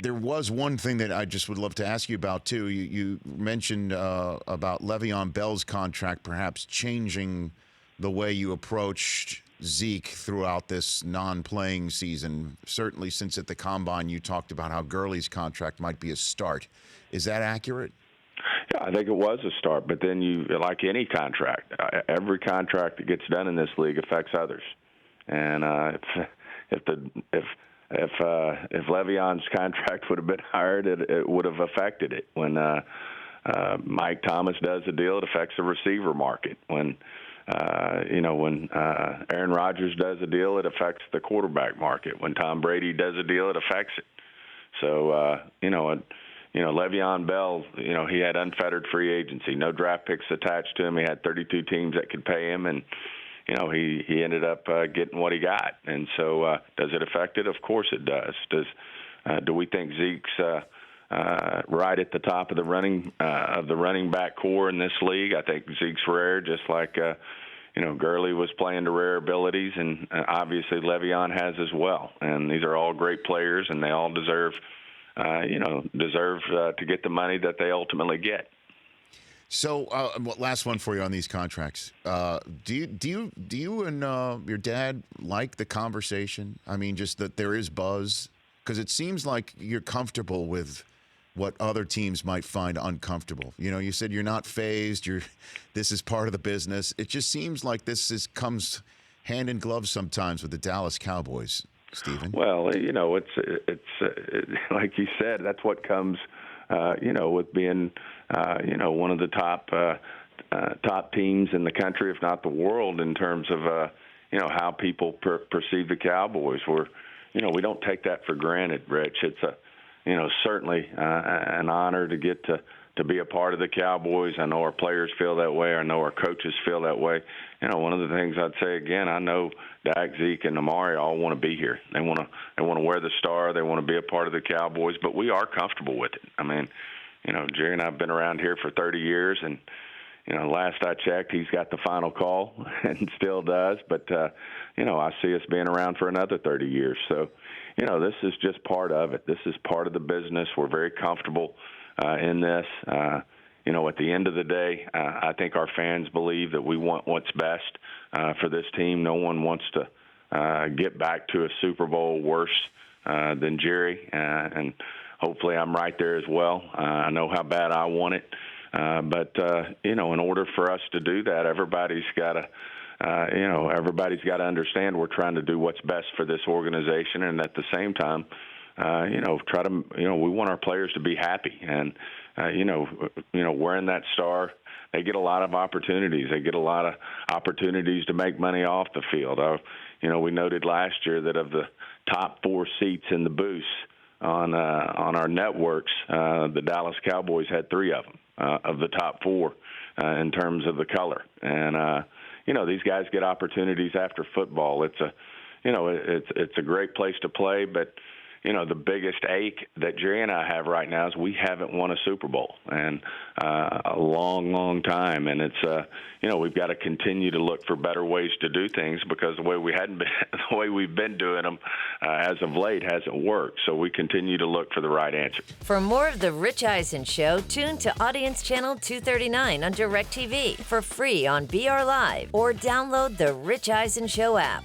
There was one thing that I just would love to ask you about, too. You mentioned about Le'Veon Bell's contract perhaps changing the way you approached Zeke throughout this non-playing season. Certainly since at the Combine you talked about how Gurley's contract might be a start. Is that accurate? Yeah, I think it was a start, but then like any contract, every contract that gets done in this league affects others. And if Le'Veon's contract would have been hired, it would have affected it. When Mike Thomas does a deal, it affects the receiver market. When Aaron Rodgers does a deal, it affects the quarterback market. When Tom Brady does a deal, it affects it. So Le'Veon Bell, he had unfettered free agency, no draft picks attached to him. He had 32 teams that could pay him, and he ended up getting what he got. And so does it affect it? Of course it does. Do we think Zeke's right at the top of the running back core in this league? I think Zeke's rare, just like Gurley was playing to rare abilities, and obviously Le'Veon has as well. And these are all great players, and they all deserve to get the money that they ultimately get. So, last one for you on these contracts. Do you and your dad like the conversation? I mean, just that there is buzz, because it seems like you're comfortable with what other teams might find uncomfortable. You said you're not phased. This is part of the business. It just seems like comes hand in glove sometimes with the Dallas Cowboys, Stephen. Well, it's like you said, that's what comes, with being, one of the top teams in the country, if not the world, in terms of, how people perceive the Cowboys. We don't take that for granted, Rich. It's certainly an honor to get to be a part of the Cowboys. I know our players feel that way. I know our coaches feel that way. One of the things I'd say again, I know Dak, Zeke, and Amari all want to be here. They want to wear the star. They want to be a part of the Cowboys, but we are comfortable with it. I mean, Jerry and I have been around here for 30 years, and last I checked, he's got the final call and still does. But I see us being around for another 30 years. So, this is just part of it. This is part of the business. We're very comfortable in this. At the end of the day, I think our fans believe that we want what's best for this team. No one wants to get back to a Super Bowl worse than Jerry, and hopefully I'm right there as well. I know how bad I want it, but in order for us to do that, everybody's got to understand we're trying to do what's best for this organization, and at the same time, we want our players to be happy, and wearing that star, they get a lot of opportunities. They get a lot of opportunities to make money off the field. We noted last year that of the top 4 seats in the booths on our networks, the Dallas Cowboys had 3 of them of the top 4 in terms of the color. And these guys get opportunities after football. It's a great place to play, but the biggest ache that Jerry and I have right now is we haven't won a Super Bowl in a long, long time, and it's we've got to continue to look for better ways to do things, because the way we've been doing them as of late hasn't worked. So we continue to look for the right answer. For more of the Rich Eisen Show, tune to Audience Channel 239 on DirecTV for free on BR Live, or download the Rich Eisen Show app.